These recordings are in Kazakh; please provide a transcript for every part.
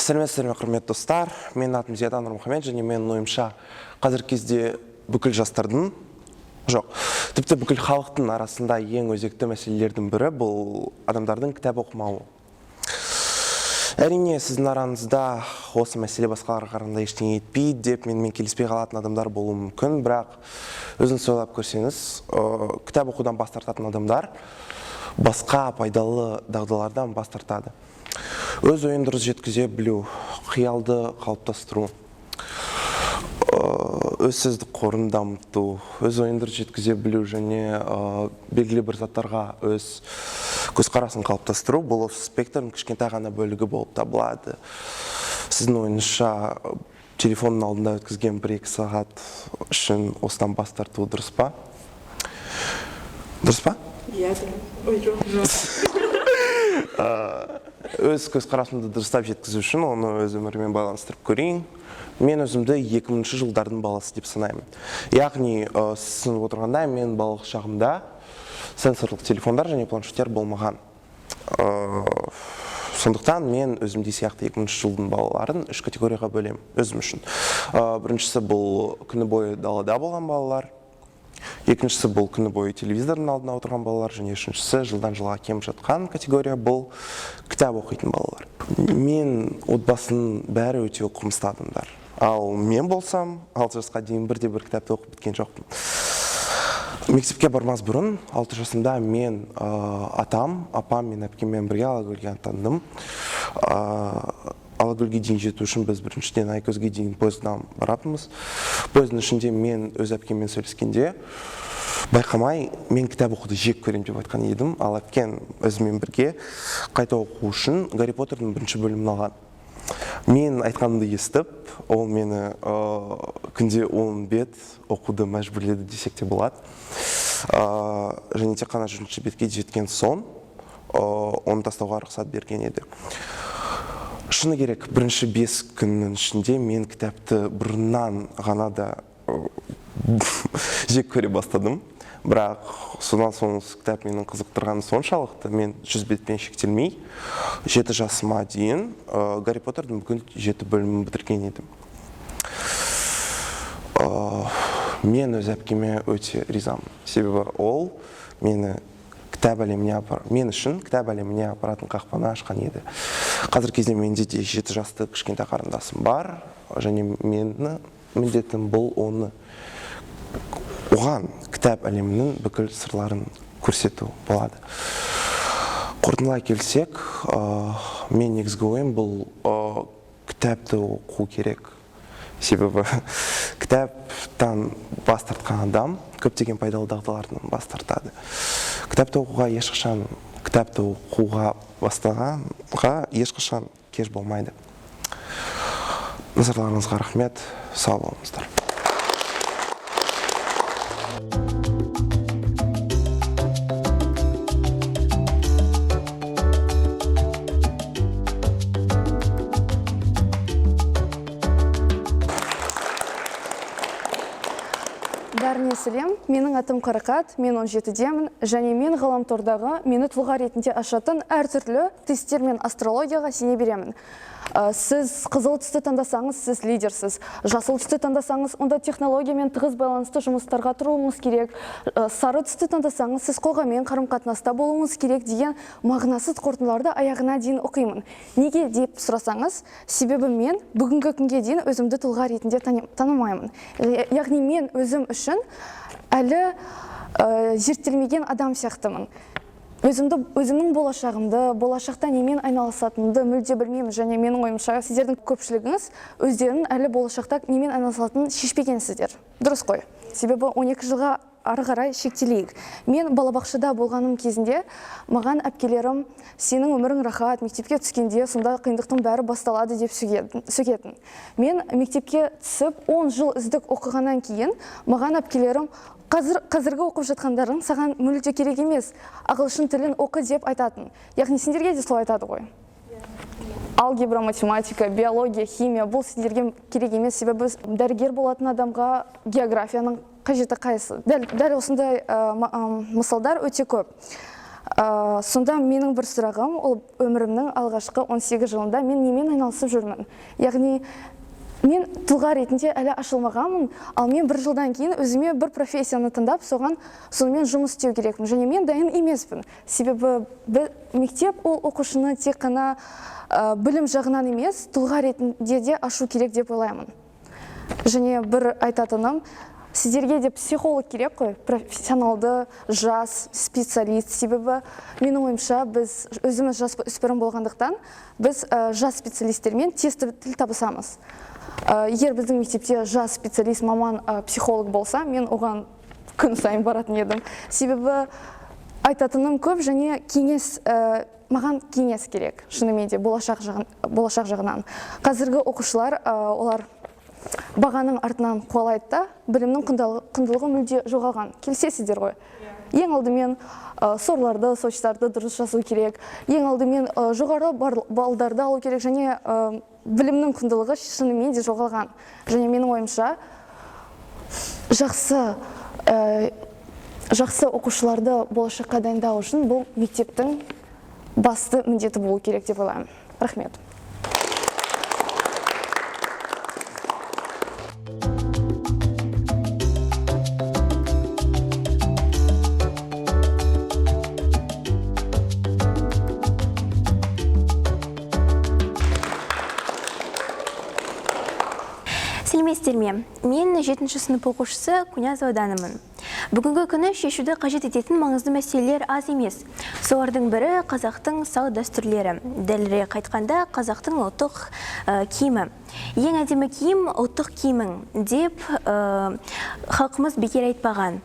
Сәлеметсіздер ме, құрметті достар. Менің атым Зиядан Нұрмұхамед, және менің ойымша қазіргі кезде бүкіл жастардың, тіпті бүкіл халықтың арасында ең өзекті мәселелердің бірі бұл адамдардың кітап оқымауы. Әрине, сіздің араңызда осы мәселе басқаларға қарағанда ештеңе етпейді деп менімен келіспей қалатын адамдар болуы мүмкін, бірақ өзіңіз ойлап көрсеңіз, кітап оқудан бас тартатын адамдар басқа пайдалы дағдылардан бас тартады. Өз ойын дұрыс жеткізе білу, қиялды қалыптастыру, өз сөздік қорын дамыту, өз ойын дұрыс жеткізе білу және белгілі бір заттарға өз көзқарасын қалыптастыру, бұл осы спектрдің кішкентай ғана бөлігі болып табылады. Сіздің ойыңызша телефонның алдында өткізген 1-2 сағат үшін осыдан бас тарту дұрыс па? Дұрыс па? Иә, жоқ. Өз көзқарасымды дұрыстап жеткізу үшін оны өз өмірімен байланыстырып көрейін. Мен өзімді 2000 жылдардың баласы деп санаймын. Яғни, сіз отырғанда мен балалық шағымда сенсорлық телефондар және планшеттер болмаған. Сондықтан мен өзімде сияқты 2000 жылдың балаларын 3 категорияға бөлем өзім үшін. Біріншісі бұл күні бойы далада болған балалар. Екіншісі бұл күні бойы телевизордың алдына отырған балалар, және үшіншісі жылдан жылға кеміп жатқан категория бұл кітап оқитын балалар. Мен отбасының бәрі өте оқымысты адамдар. Ал мен болсам, 6 жасқа дейін бірде-бір кітапты оқып біткен жоқпын. Мектепке бармас бұрын, 6 жасымда мен атам, апам мен әпкеммен бірге Алакөлге аттандым. Алакөлге дейін жету үшін біз біріншіден Айкөзге дейін поезддан баратынбыз. Поездың ішінде мен өз әпкеммен сөйлескенде байқамай мен кітап оқуды жек көремін деп айтқан едім. Ал әпкем өзімен бірге қайта оқу үшін Гарри Поттердің 1-ші бөлімін алған. Мен айтқанымды естіп, ол мені күнде 10 бет оқуды мәжбүрледі десек те болады. Және тек қана 4-ші бетке жеткен соң оны тастауға рұқсат берген еді. Шыны керек, бірінші 5 күннің ішінде мен кітапты бұрыннан ғана да жек көре бастадым. Бірақ содан соң кітап менің қызықтырғаны соншалықты, мен 100 бетпен шектелмей, 7 жасыма дейін Гарри Поттердің бүкіл 7 бөлімін бітірген едім. Мен өз әпкеме өте ризамын. Себебі ол мен үшін кітап әлеміне апаратын қақпаны ашқан еді. Қазір кезде менде де 7 жасты кішкентай қарындасым бар, және менің міндетім бұл оған кітап әлемінің бүкіл сырларын көрсету болады. Қорытындылай келсек, мен негізгі ойым бұл кітапты оқу керек. Себебі кітаптан бас тартқан адам көптеген пайдалы дағдылардан бас тартады. Кітапты оқуға бастағанға ешқашан кеш болмайды. Назарларыңызға рахмет, сау болыңыздар. Бәріне сәлем, менің атым Қарақат, мен 17-демін, және мен ғаламтордағы мені тұлға ретінде ашатын әртүрлі тесттер мен астрологияға сене беремін. Сіз қызыл түсті таңдасаңыз, сіз лидерсіз. Жасыл түсті таңдасаңыз, онда технологиямен тығыз байланысты жұмыстарға тұруыңыз керек. Сары түсті таңдасаңыз, сіз қоғаммен қарым-қатынаста болуыңыз керек деген мағынасыз қорытындыларды аяғына дейін оқимын. Неге деп сұрасаңыз, себебі мен бүгінгі күнге дейін өзімді тұлға ретінде танымаймын. Яғни мен өзім үшін әлі зерттелмеген адам сияқтымын. Өзімнің болашақта немен айналысатынымды мүлде білмеймін, және менің ойымша сіздердің көпшілігіңіз өздерінің әлі болашақта немен айналысатынын шешпегенсіздер. Дұрыс қой. Себебі 12 жылға ары қарай шектелейік. Мен балабақшада болғаным кезінде маған әпкелерім сенің өмірің рахат, мектепке түскенде сонда қиындықтың бәрі басталады деп сөкетін. Мен мектепке түсіп 10 жыл үздік оқығаннан кейін маған әпкелерім қазіргі оқып жатқандарың саған мүлде керек емес, ағылшын тілін оқы деп айтатын. Яғни сендерге де солай айтады ғой. Алгебра, математика, биология, химия бұл сендерге керек емес, себебі дәрігер болатын адамға географияның қажеті қайсы. Дәл осындай мысалдар өте көп. Сонда менің бір сұрағым, ол өмірімнің алғашқы 18 жылында мен немен айналысып жүрмін. Яғни мен тұлға ретінде әлі ашылмағанмын, ал мен бір жылдан кейін өзіме бір профессияны таңдап, сонымен жұмыс істеу керекпін. Және мен дайын емеспін. Себебі мектеп ол оқушыны тек қана білім жағынан емес, тұлға ретінде де ашу керек деп ойлаймын. Және бір айтатыным, сіздерге де психолог керек қой, профессионалды жас специалист. Себебі менің ойымша біз өзіміз жас өспірім болғандықтан, біз жас специалистермен тез тіл табысамыз. Егер біздің мектепте жас специалист, маман, психолог болса, мен оған күн сайын баратын едім. Себебі айтатыным көп, және маған кеңес керек, шынымен де болашақ жағынан. Қазіргі оқушылар, олар бағаның артынан қуалайды да, білімнің құндылығы мүлде жоғалған. Келісесіздер ғой. Ең алдымен сорларды, сочтарды дұрыс жазу керек. Ең алдымен жоғары балдарды алу керек, және білімнің құндылығы шынымен де жоғалған. Және менің ойымша, жақсы оқушыларды болашаққа дайындау үшін бұл мектептің басты міндеті болу керек деп ойлаймын. Рахмет. Сәлеметсіздер ме? Мен 7-ші сынып оқушысы Кунязова Данамын. Бүгінгі күні шешуді қажет ететін маңызды мәселелер аз емес. Солардың бірі қазақтың салт дәстүрлері. Дәлірек айтқанда қазақтың ұлттық киімі. Ең әдемі киім ұлттық киімің деп халқымыз бекер айтпаған.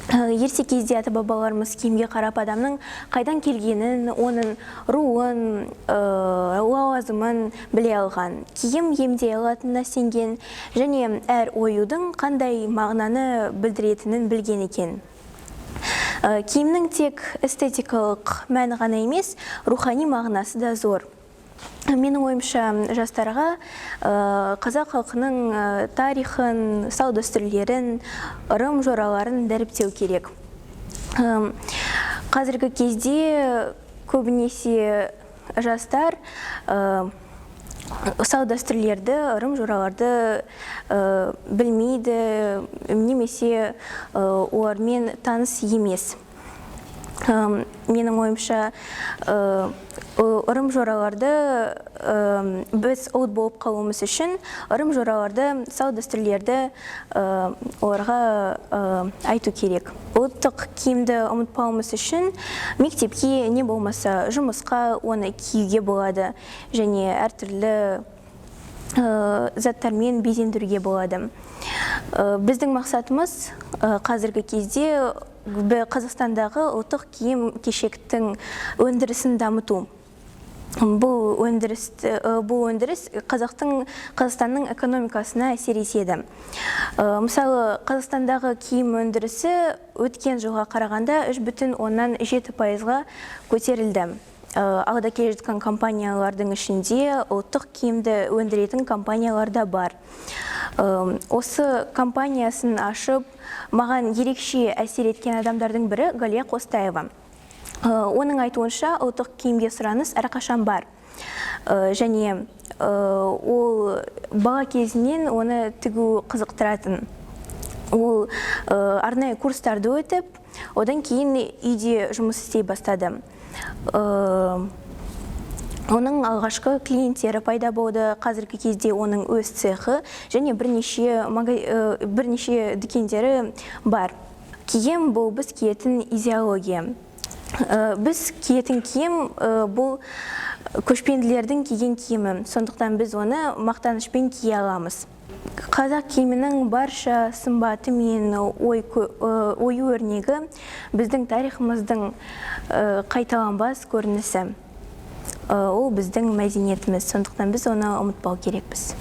Ерте кезде ата-бабаларымыз киімге қарап адамның қайдан келгенін, оның руын, лауазымын біле алған. Киім емдей алатынына сенген, және әр оюдың қандай мағынаны білдіретінін білген екен. Киімнің тек эстетикалық мәні ғана емес, рухани мағынасы да зор. Менің ойымша, жастарға қазақ халқының тарихын, салт дәстүрлерін, ырым-жораларын дәріптеу керек. Қазіргі кезде көбінесе жастар салт дәстүрлерді, ырым-жораларды білмейді, немесе олармен таныс емес. Менің ойымша, ырым-жораларды біз ұлт болып қалуымыз үшін, ырым-жораларды, салт дәстүрлерді оларға айту керек. Ұлттық киімді ұмытпауымыз үшін мектепке не болмаса жұмысқа оны киюге болады, және әртүрлі заттармен безендіруге болады. Біздің мақсатымыз қазіргі кезде Қазақстандағы ұлттық киім кешектің өндірісін дамыту. Бұл өндіріс Қазақстанның экономикасына әсер етеді. Мысалы, Қазақстандағы киім өндірісі өткен жылға қарағанда 3,7%-ға көтерілді. Алда келе жатқан компаниялардың ішінде ұлттық киімді өндіретін компаниялар да бар. Осы компаниясын ашып, маған ерекше әсер еткен адамдардың бірі Галия Қостаева. Оның айтуынша, ұлттық киімге сұраныс әрқашан бар. Және ол бала кезінен оны тігу қызықтыратын. Ол арнайы курстарды өтіп, одан кейін үйде жұмыс істей бастады. Оның алғашқы клиенттері пайда болды, қазіргі кезде оның өз цехы және бірнеше дүкендері бар. Киім бұл біз киетін идеология. Біз киетін киім бұл көшпенділердің киген киімі, сондықтан біз оны мақтанышпен кие аламыз. Қазақ киімінің барша сымбаты мен ою өрнегі біздің тарихымыздың қайталанбас көрінісі. Ол біздің мәдениетіміз, сондықтан біз оны ұмытпау керекпіз.